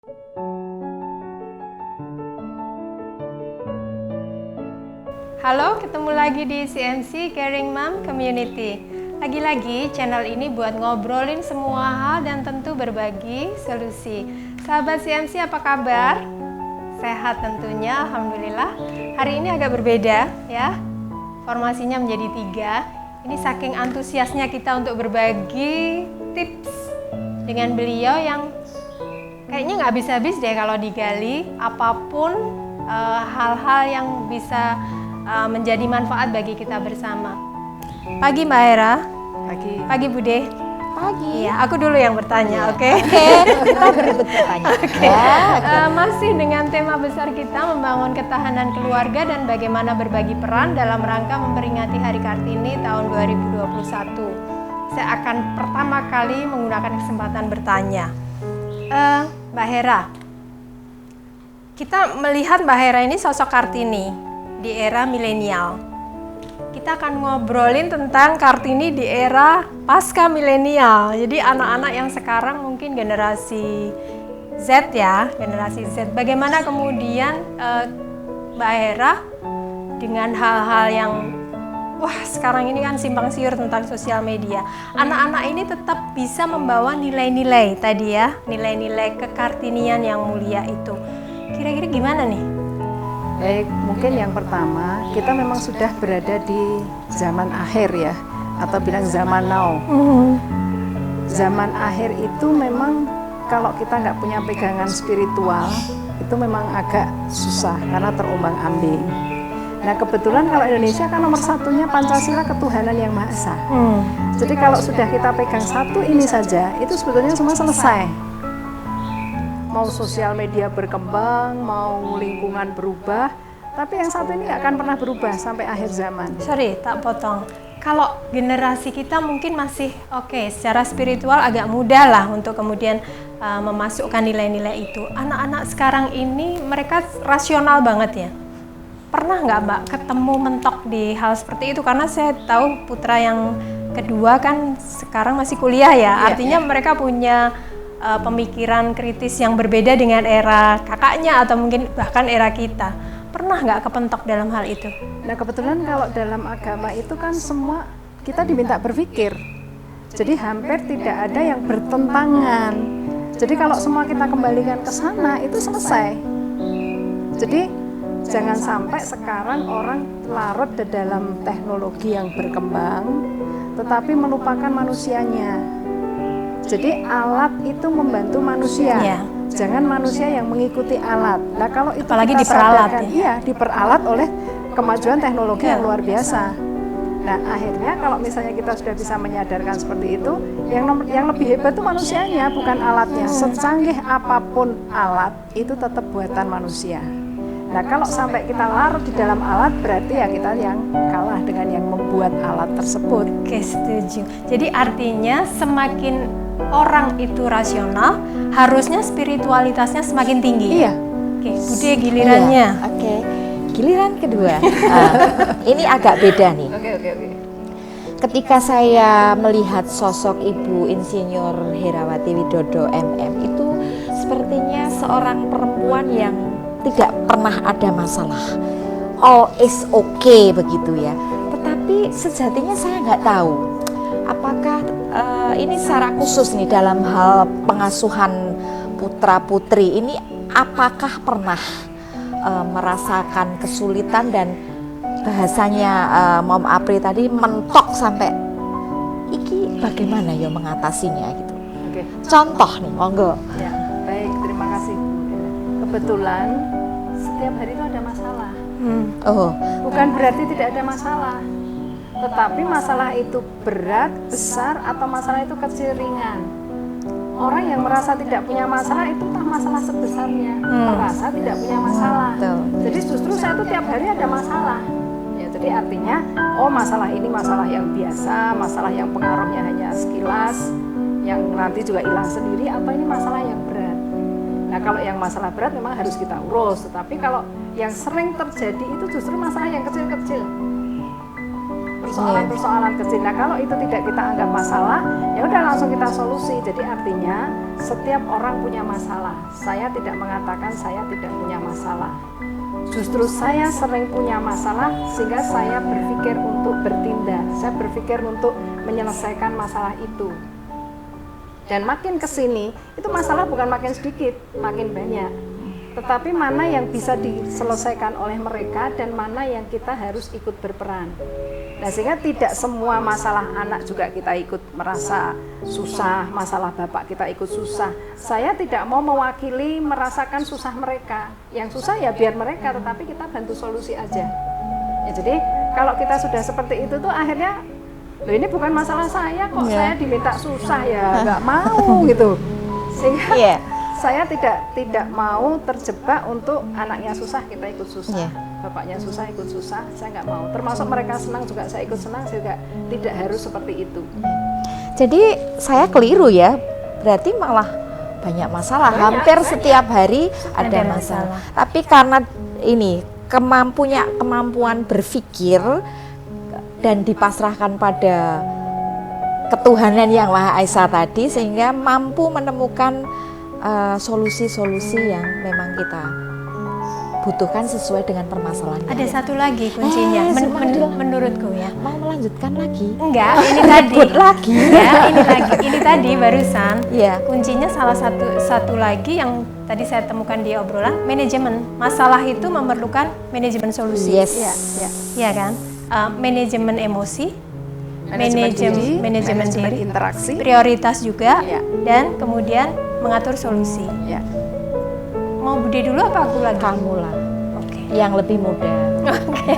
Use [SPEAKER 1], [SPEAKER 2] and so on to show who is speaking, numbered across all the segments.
[SPEAKER 1] Halo, ketemu lagi di CMC Caring Mom Community. Lagi-lagi channel ini buat ngobrolin semua hal dan tentu berbagi solusi. Sahabat CMC, apa kabar? Sehat tentunya, alhamdulillah. Hari ini agak berbeda ya. Formasinya menjadi 3. Ini saking antusiasnya kita untuk berbagi tips dengan beliau yang kayaknya nggak habis-habis deh kalau digali. Apapun hal-hal yang bisa menjadi manfaat bagi kita bersama. Pagi Mbak Hera.
[SPEAKER 2] Pagi.
[SPEAKER 1] Pagi Bude.
[SPEAKER 3] Pagi.
[SPEAKER 1] Iya, aku dulu yang bertanya, oke?
[SPEAKER 3] Kita berebut bertanya.
[SPEAKER 1] Masih dengan tema besar kita membangun ketahanan keluarga dan bagaimana berbagi peran dalam rangka memperingati Hari Kartini tahun 2021. Saya akan pertama kali menggunakan kesempatan bertanya. Mbak Hera, kita melihat Mbak Hera ini sosok Kartini di era milenial. Kita akan ngobrolin tentang Kartini di era pasca milenial. Jadi anak-anak yang sekarang mungkin generasi Z ya, generasi Z. Bagaimana kemudian Mbak Hera dengan hal-hal yang sekarang ini kan simpang siur tentang sosial media. Anak-anak ini tetap bisa membawa nilai-nilai tadi ya, nilai-nilai kekartinian yang mulia itu. Kira-kira gimana nih?
[SPEAKER 2] Baik, mungkin yang pertama, kita memang sudah berada di zaman akhir ya, atau bilang zaman now. Zaman akhir itu memang kalau kita nggak punya pegangan spiritual, itu memang agak susah karena terombang-ambing. Nah kebetulan kalau Indonesia kan nomor satunya Pancasila Ketuhanan Yang Maha Esa. Jadi kalau sudah kita pegang satu ini saja, itu sebetulnya semua selesai. Mau sosial media berkembang, mau lingkungan berubah, tapi yang satu ini nggak akan pernah berubah sampai akhir zaman.
[SPEAKER 1] Sorry, tak potong. Kalau generasi kita mungkin masih secara spiritual agak mudah lah untuk kemudian memasukkan nilai-nilai itu. Anak-anak sekarang ini mereka rasional banget ya. Pernah nggak Mbak ketemu mentok di hal seperti itu? Karena saya tahu putra yang kedua kan sekarang masih kuliah ya. Artinya mereka punya pemikiran kritis yang berbeda dengan era kakaknya atau mungkin bahkan era kita. Pernah nggak kepentok dalam hal itu?
[SPEAKER 2] Nah kebetulan kalau dalam agama itu kan semua kita diminta berpikir. Jadi hampir tidak ada yang bertentangan. Jadi kalau semua kita kembalikan ke sana itu selesai. Jadi jangan sampai sekarang orang larut di dalam teknologi yang berkembang tetapi melupakan manusianya. Jadi alat itu membantu manusia, jangan manusia yang mengikuti alat. Nah kalau itu
[SPEAKER 1] apalagi
[SPEAKER 2] kita
[SPEAKER 1] diperalat
[SPEAKER 2] sadarkan, diperalat oleh kemajuan teknologi yang luar biasa. Nah akhirnya kalau misalnya kita sudah bisa menyadarkan seperti itu, yang lebih hebat itu manusianya, bukan alatnya. Secanggih apapun alat itu tetap buatan manusia. Nah kalau sampai kita larut di dalam alat, berarti ya kita yang kalah dengan yang membuat alat tersebut.
[SPEAKER 1] Oke, setuju. Jadi artinya semakin orang itu rasional, harusnya spiritualitasnya semakin tinggi.
[SPEAKER 2] Iya.
[SPEAKER 1] Oke, Bude gilirannya.
[SPEAKER 3] Iya, oke. Giliran kedua. Ini agak beda nih.
[SPEAKER 2] Oke.
[SPEAKER 3] Ketika saya melihat sosok Ibu Insinyur Herawati Widodo MM itu sepertinya seorang perempuan yang tidak pernah ada masalah. All is okay begitu ya. Tetapi sejatinya saya nggak tahu apakah ini secara khusus nih dalam hal pengasuhan putra-putri ini apakah pernah merasakan kesulitan dan bahasanya Mom Apri tadi mentok sampai iki bagaimana ya mengatasinya gitu.
[SPEAKER 2] Oke.
[SPEAKER 3] Contoh nih, monggo.
[SPEAKER 2] Ya, baik, terima kasih. Kebetulan setiap hari itu ada masalah. Bukan berarti tidak ada masalah. Tetapi masalah itu berat, besar, atau masalah itu kecil, ringan. Orang yang merasa tidak punya masalah itu entah masalah sebesarnya, merasa tidak punya masalah. Jadi justru saya itu tiap hari ada masalah. Ya, jadi artinya, masalah ini masalah yang biasa, masalah yang pengaruhnya hanya sekilas, yang nanti juga hilang sendiri, atau ini masalah yang berat. Nah kalau yang masalah berat memang harus kita urus, tetapi kalau yang sering terjadi itu justru masalah yang kecil-kecil. persoalan-persoalan kecil. Nah, kalau itu tidak kita anggap masalah, ya udah langsung kita solusi. Jadi artinya setiap orang punya masalah. Saya tidak mengatakan saya tidak punya masalah. Justru saya sering punya masalah sehingga saya berpikir untuk bertindak. Saya berpikir untuk menyelesaikan masalah itu. Dan makin kesini, itu masalah bukan makin sedikit, makin banyak. Tetapi mana yang bisa diselesaikan oleh mereka dan mana yang kita harus ikut berperan. Nah, sehingga tidak semua masalah anak juga kita ikut merasa susah, masalah bapak kita ikut susah. Saya tidak mau mewakili merasakan susah mereka. Yang susah ya biar mereka, tetapi kita bantu solusi aja. Ya, jadi kalau kita sudah seperti itu tuh akhirnya, loh ini bukan masalah saya kok, saya diminta susah ya nggak mau gitu. Sehingga saya tidak mau terjebak untuk anaknya susah kita ikut susah, bapaknya susah ikut susah, saya nggak mau. Termasuk mereka senang juga saya ikut senang, saya juga tidak harus seperti itu.
[SPEAKER 3] Jadi saya keliru ya, berarti malah banyak masalah, hampir setiap hari ada masalah. Tapi karena ini kemampuan berpikir dan dipasrahkan pada ketuhanan yang Maha Esa tadi, sehingga mampu menemukan solusi-solusi yang memang kita butuhkan sesuai dengan permasalahan.
[SPEAKER 1] Ada satu lagi kuncinya, menurutku ya.
[SPEAKER 3] Mau melanjutkan lagi?
[SPEAKER 1] Enggak, ini tadi.
[SPEAKER 3] Lagi.
[SPEAKER 1] Ya, ini tadi barusan.
[SPEAKER 3] Iya.
[SPEAKER 1] Kuncinya salah satu lagi yang tadi saya temukan di obrolan, manajemen. Masalah itu memerlukan manajemen solusi.
[SPEAKER 3] Yes.
[SPEAKER 1] Iya kan? Manajemen emosi, manajemen diri,
[SPEAKER 2] interaksi,
[SPEAKER 1] prioritas juga, dan kemudian mengatur solusi.
[SPEAKER 2] Ya.
[SPEAKER 1] Mau Budi dulu apa aku lagi?
[SPEAKER 3] Kamu lah.
[SPEAKER 1] Oke.
[SPEAKER 3] Yang lebih muda.
[SPEAKER 1] Oke.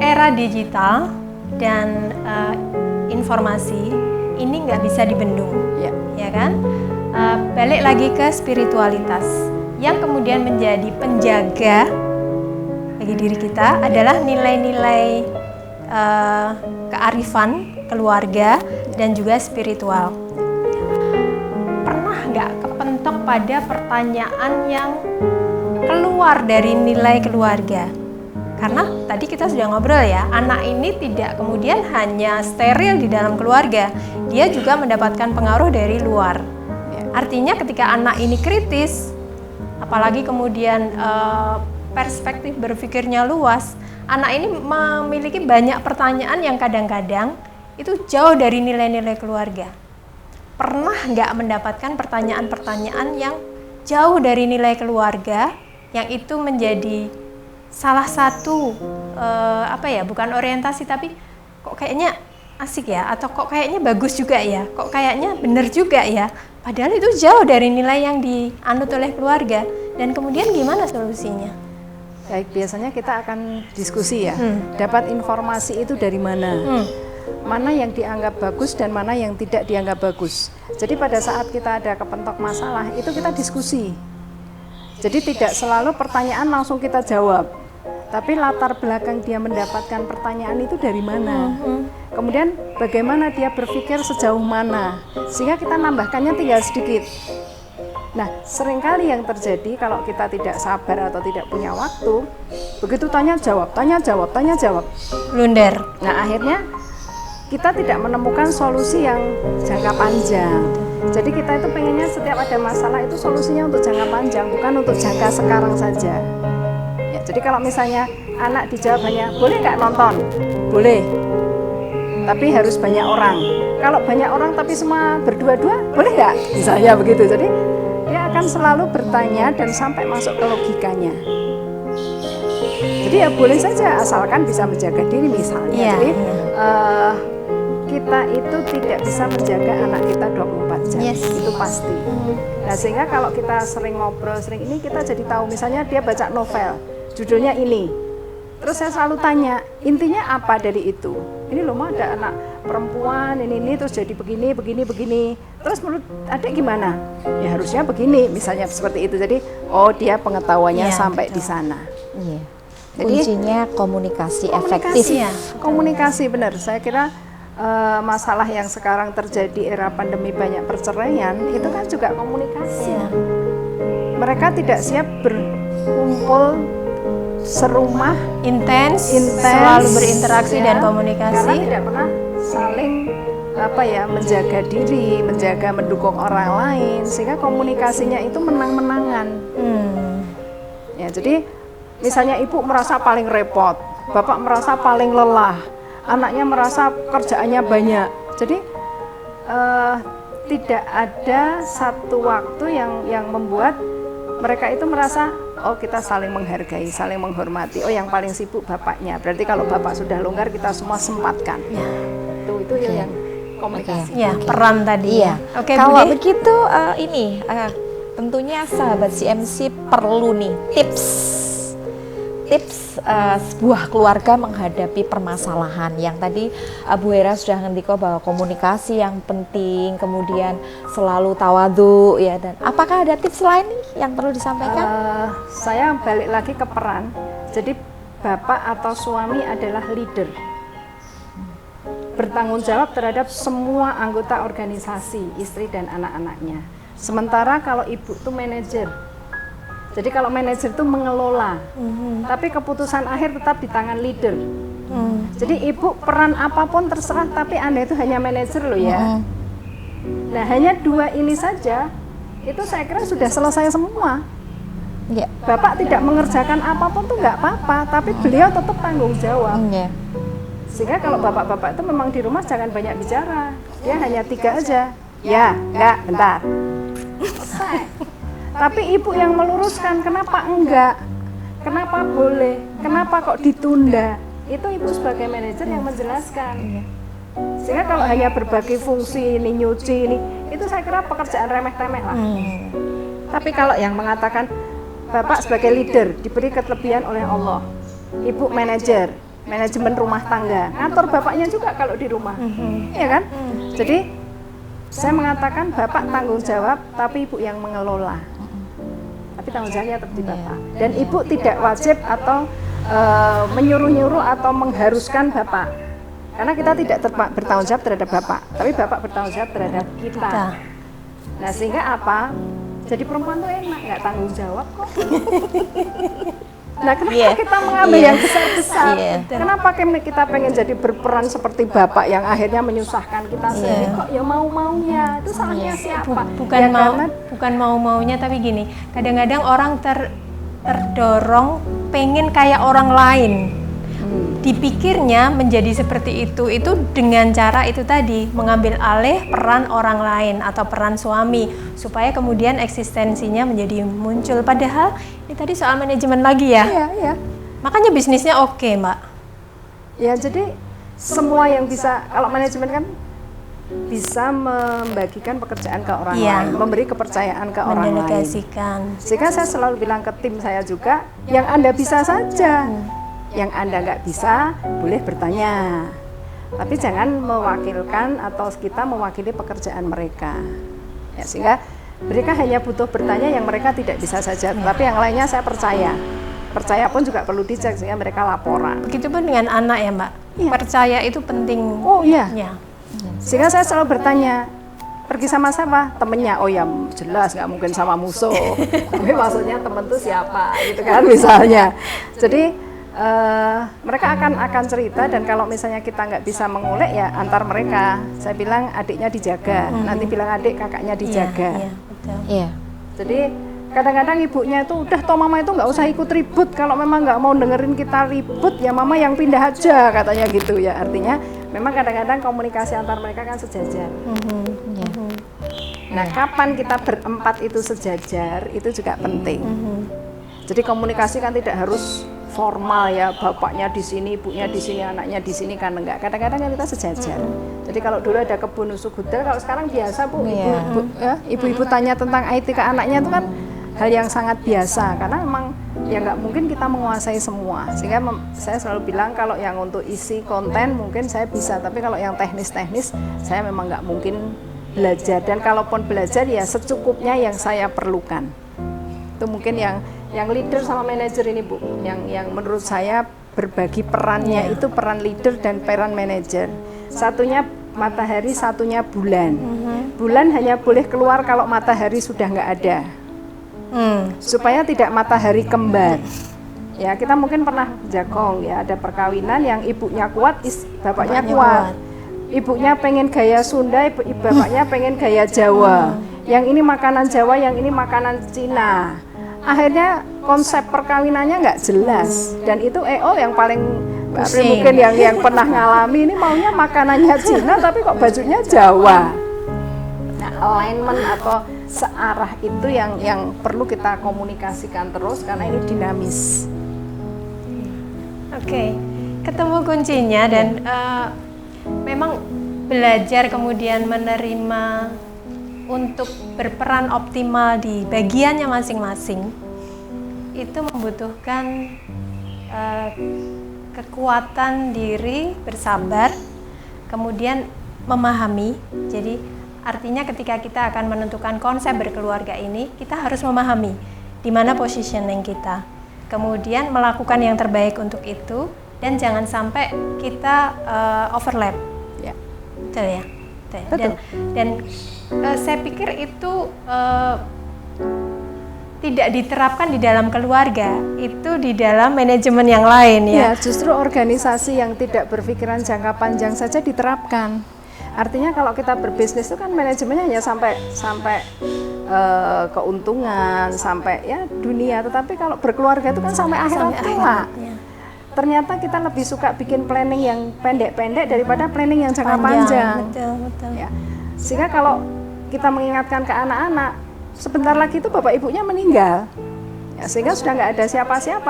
[SPEAKER 1] Era digital dan informasi ini nggak bisa dibendung, ya kan? Balik lagi ke spiritualitas yang kemudian menjadi penjaga bagi diri kita adalah nilai-nilai kearifan keluarga dan juga spiritual. Pernah nggak kepentok pada pertanyaan yang keluar dari nilai keluarga? Karena tadi kita sudah ngobrol ya, anak ini tidak kemudian hanya steril di dalam keluarga, dia juga mendapatkan pengaruh dari luar. Artinya ketika anak ini kritis, apalagi kemudian perspektif berpikirnya luas, anak ini memiliki banyak pertanyaan yang kadang-kadang itu jauh dari nilai-nilai keluarga. Pernah nggak mendapatkan pertanyaan-pertanyaan yang jauh dari nilai keluarga, yang itu menjadi salah satu bukan orientasi, tapi kok kayaknya asik ya, atau kok kayaknya bagus juga ya, kok kayaknya bener juga ya, padahal itu jauh dari nilai yang dianut oleh keluarga. Dan kemudian gimana solusinya?
[SPEAKER 2] Baik, biasanya kita akan diskusi ya, dapat informasi itu dari mana, mana yang dianggap bagus dan mana yang tidak dianggap bagus. Jadi pada saat kita ada kepentok masalah, itu kita diskusi. Jadi tidak selalu pertanyaan langsung kita jawab, tapi latar belakang dia mendapatkan pertanyaan itu dari mana. Kemudian bagaimana dia berpikir sejauh mana, sehingga kita nambahkannya tinggal sedikit. Nah, seringkali yang terjadi kalau kita tidak sabar atau tidak punya waktu, begitu tanya jawab,
[SPEAKER 1] Blunder.
[SPEAKER 2] Nah, akhirnya kita tidak menemukan solusi yang jangka panjang. Jadi kita itu pengennya setiap ada masalah itu solusinya untuk jangka panjang, bukan untuk jangka sekarang saja. Ya, jadi kalau misalnya anak dijawab hanya, boleh nggak nonton? Boleh. Tapi harus banyak orang. Kalau banyak orang tapi semua berdua-dua, boleh nggak? Misalnya begitu. Jadi dia akan selalu bertanya dan sampai masuk ke logikanya. Jadi ya boleh saja asalkan bisa menjaga diri misalnya. Jadi kita itu tidak bisa menjaga anak kita 24 jam, itu pasti. Nah, sehingga kalau kita sering ngobrol, sering ini kita jadi tahu, misalnya dia baca novel, judulnya ini. Terus saya selalu tanya, intinya apa dari itu? Ini loh, mah ada anak perempuan, ini terus jadi begini. Terus menurut adik gimana? Ya harusnya begini, misalnya seperti itu. Jadi, oh dia pengetahuannya sampai di sana.
[SPEAKER 3] Jadi, kuncinya komunikasi efektif.
[SPEAKER 2] Komunikasi benar. Saya kira masalah yang sekarang terjadi era pandemi banyak perceraian itu kan juga komunikasi. Mereka tidak siap berkumpul serumah,
[SPEAKER 1] intens,
[SPEAKER 2] intens,
[SPEAKER 1] selalu berinteraksi
[SPEAKER 2] ya,
[SPEAKER 1] dan
[SPEAKER 2] karena
[SPEAKER 1] komunikasi.
[SPEAKER 2] tidak pernah saling menjaga diri, mendukung orang lain, sehingga komunikasinya itu menang-menangan. Ya, jadi misalnya ibu merasa paling repot, bapak merasa paling lelah, anaknya merasa kerjaannya banyak. Jadi tidak ada satu waktu yang membuat mereka itu merasa, oh kita saling menghargai, saling menghormati. Oh yang paling sibuk bapaknya. Berarti kalau bapak sudah longgar kita semua sempatkan. Ya. Itu yang komunikasi.
[SPEAKER 1] Ya, peran tadi.
[SPEAKER 3] Iya.
[SPEAKER 1] Oke,
[SPEAKER 3] kalau
[SPEAKER 1] Bude.
[SPEAKER 3] begitu tentunya sahabat CMC perlu nih tips sebuah keluarga menghadapi permasalahan yang tadi Bu Hera sudah ngendiko bahwa komunikasi yang penting, kemudian selalu tawadhu ya, dan apakah ada tips lain nih yang perlu disampaikan?
[SPEAKER 2] Saya balik lagi ke peran. Jadi bapak atau suami adalah leader, bertanggung jawab terhadap semua anggota organisasi, istri dan anak-anaknya. Sementara kalau ibu itu manajer. Jadi kalau manajer itu mengelola, tapi keputusan akhir tetap di tangan leader. Jadi ibu peran apapun terserah, tapi Anda itu hanya manajer loh ya. Nah hanya dua ini saja, itu saya kira sudah selesai semua.
[SPEAKER 3] Ya.
[SPEAKER 2] Bapak tidak mengerjakan apapun tuh nggak apa-apa, tapi beliau tetap tanggung jawab. Sehingga kalau bapak-bapak itu memang di rumah jangan banyak bicara, dia hanya 3 aja. Ya, enggak, bentar. Selesai. Tapi ibu yang meluruskan, kenapa enggak, kenapa boleh, kenapa kok ditunda, itu ibu sebagai manajer yang menjelaskan. Sehingga kalau hanya berbagi fungsi, ini nyuci, ini, itu saya kira pekerjaan remeh-temeh lah. Tapi kalau yang mengatakan, bapak sebagai leader diberi kelebihan oleh Allah, ibu manajer, manajemen rumah tangga, ngatur bapaknya juga kalau di rumah, ya kan? Jadi saya mengatakan bapak tanggung jawab, tapi ibu yang mengelola. Tapi tanggung jawabnya tetap di bapak. Dan ibu tidak wajib atau menyuruh-nyuruh atau mengharuskan bapak. Karena kita tidak bertanggung jawab terhadap bapak, tapi bapak bertanggung jawab terhadap kita. Nah sehingga apa? Jadi perempuan tuh enak, nggak tanggung jawab kok. Nah kenapa kita mengambil yang besar-besar? Kenapa kita pengen jadi berperan seperti bapak yang akhirnya menyusahkan kita sendiri? Kok ya mau-maunya? Itu salahnya siapa?
[SPEAKER 1] Bukan mau-maunya, tapi gini, kadang-kadang orang terdorong pengen kayak orang lain. Dipikirnya menjadi seperti itu dengan cara itu tadi, mengambil alih peran orang lain atau peran suami supaya kemudian eksistensinya menjadi muncul. Padahal ini tadi soal manajemen lagi ya.
[SPEAKER 2] Iya.
[SPEAKER 1] Makanya bisnisnya oke, Mbak.
[SPEAKER 2] Ya jadi semua yang bisa, kalau manajemen kan bisa membagikan pekerjaan ke orang lain, memberi kepercayaan ke orang lain. Sehingga saya selalu bilang ke tim saya juga, yang Anda bisa saja. Yang Anda nggak bisa, boleh bertanya. Tapi jangan mewakilkan atau kita mewakili pekerjaan mereka. Ya, sehingga mereka hanya butuh bertanya yang mereka tidak bisa saja. Tapi yang lainnya saya percaya. Percaya pun juga perlu dicek sehingga mereka laporan.
[SPEAKER 1] Begitupun dengan anak ya Mbak. Percaya itu penting.
[SPEAKER 2] Oh iya. Sehingga saya selalu bertanya, pergi sama siapa? Temennya. Oh ya jelas nggak mungkin sama musuh. Tapi maksudnya temen tuh siapa gitu kan misalnya. Jadi mereka akan cerita, dan kalau misalnya kita nggak bisa mengulik ya antar mereka. Saya bilang adiknya dijaga, nanti bilang adik kakaknya dijaga.
[SPEAKER 3] Iya.
[SPEAKER 2] Jadi kadang-kadang ibunya itu udah toh mama itu nggak usah ikut ribut, kalau memang nggak mau dengerin kita ribut ya mama yang pindah aja katanya gitu ya. Artinya memang kadang-kadang komunikasi antar mereka kan sejajar. Nah kapan kita berempat itu sejajar itu juga penting. Jadi komunikasi kan tidak harus formal ya, bapaknya di sini, ibunya di sini, anaknya di sini, kan enggak. Kadang-kadang kan kita sejajar. Jadi kalau dulu ada kebun usuk gudel, kalau sekarang biasa Bu, ibu-ibu tanya tentang IT ke anaknya itu kan hal yang sangat biasa, karena memang ya nggak mungkin kita menguasai semua. Sehingga saya selalu bilang kalau yang untuk isi konten mungkin saya bisa, tapi kalau yang teknis-teknis saya memang nggak mungkin belajar. Dan kalaupun belajar ya secukupnya yang saya perlukan. Itu mungkin yang leader sama manajer ini Bu, yang menurut saya berbagi perannya itu peran leader dan peran manajer. Satunya matahari, satunya bulan. Bulan hanya boleh keluar kalau matahari sudah nggak ada, supaya tidak matahari kembar. Ya, kita mungkin pernah jagong ya, ada perkawinan yang ibunya kuat, bapaknya kuat. Ibunya pengen gaya Sunda, bapaknya pengen gaya Jawa. Yang ini makanan Jawa, yang ini makanan Cina. Akhirnya konsep perkawinannya nggak jelas. Dan itu EO yang paling mungkin yang pernah ngalami ini maunya makanannya Cina tapi kok bajunya Jawa. Nah, alignment atau searah itu yang perlu kita komunikasikan terus karena ini dinamis.
[SPEAKER 1] Oke, ketemu kuncinya dan memang belajar kemudian menerima untuk berperan optimal di bagiannya masing-masing itu membutuhkan kekuatan diri, bersabar, kemudian memahami. Jadi artinya ketika kita akan menentukan konsep berkeluarga ini, kita harus memahami di mana positioning kita. Kemudian melakukan yang terbaik untuk itu dan jangan sampai kita overlap.
[SPEAKER 2] Ya.
[SPEAKER 1] Betul ya?
[SPEAKER 2] Betul.
[SPEAKER 1] Dan saya pikir itu tidak diterapkan di dalam keluarga, itu di dalam manajemen yang lain ya.
[SPEAKER 2] Ya, justru organisasi yang tidak berpikiran jangka panjang saja diterapkan. Artinya kalau kita berbisnis itu kan manajemennya hanya sampai keuntungan, sampai ya dunia. Tetapi kalau berkeluarga itu kan sampai akhirat kelak. Ya. Ternyata kita lebih suka bikin planning yang pendek-pendek daripada planning yang jangka panjang.
[SPEAKER 1] Betul.
[SPEAKER 2] Ya. Sehingga kalau kita mengingatkan ke anak-anak, sebentar lagi itu bapak ibunya meninggal. Ya, sehingga sudah nggak ada siapa-siapa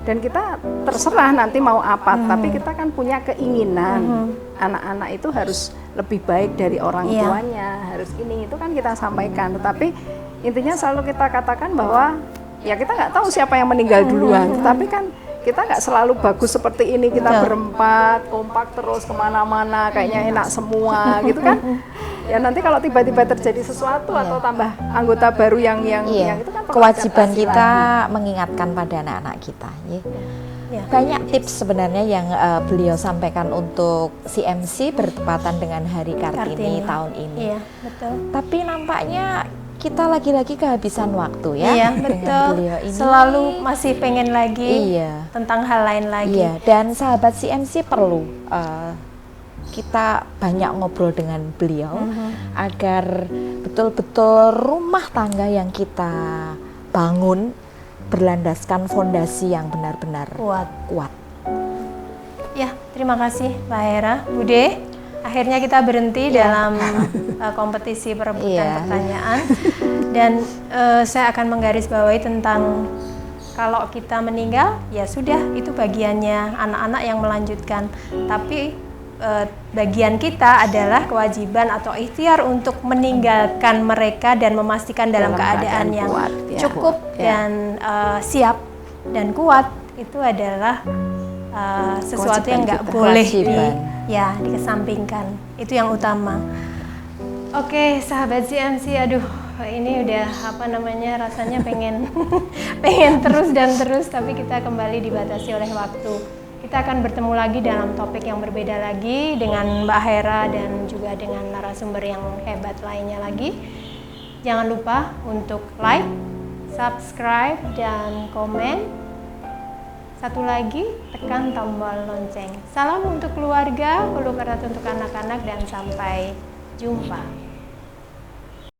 [SPEAKER 2] dan kita terserah nanti mau apa. Tapi kita kan punya keinginan anak-anak itu harus lebih baik dari orang tuanya, harus ini itu kan kita sampaikan. Tetapi intinya selalu kita katakan bahwa ya kita nggak tahu siapa yang meninggal duluan. Tetapi kan kita nggak selalu bagus seperti ini, kita berempat kompak terus kemana-mana kayaknya enak semua gitu kan. Ya nanti kalau tiba-tiba terjadi sesuatu atau tambah anggota baru yang itu kan
[SPEAKER 3] kewajiban kita mengingatkan pada anak-anak kita. Ya. Banyak tips sebenarnya yang beliau sampaikan untuk CMC bertepatan dengan Hari Kartini tahun ini.
[SPEAKER 1] Iya, betul.
[SPEAKER 3] Tapi nampaknya kita lagi-lagi kehabisan waktu ya.
[SPEAKER 1] Iya, betul.
[SPEAKER 3] Beliau ini
[SPEAKER 1] selalu masih pengen lagi tentang hal lain lagi.
[SPEAKER 3] Iya, dan sahabat CMC perlu kita banyak ngobrol dengan beliau agar betul-betul rumah tangga yang kita bangun berlandaskan fondasi yang benar-benar kuat.
[SPEAKER 1] Ya, terima kasih Mbak Hera. Bude, akhirnya kita berhenti dalam kompetisi perebutan pertanyaan dan saya akan menggarisbawahi tentang kalau kita meninggal ya sudah itu bagiannya anak-anak yang melanjutkan, tapi bagian kita adalah kewajiban atau ikhtiar untuk meninggalkan mereka dan memastikan dalam keadaan yang kuat, cukup dan siap dan kuat. Itu adalah sesuatu yang nggak boleh dikesampingkan. Itu yang utama. Oke, sahabat CMC, aduh ini udah rasanya pengen terus dan terus, tapi kita kembali dibatasi oleh waktu. Kita akan bertemu lagi dalam topik yang berbeda lagi dengan Mbak Hera dan juga dengan narasumber yang hebat lainnya lagi. Jangan lupa untuk like, subscribe, dan komen. Satu lagi, tekan tombol lonceng. Salam untuk keluarga, peluk erat untuk anak-anak, dan sampai jumpa.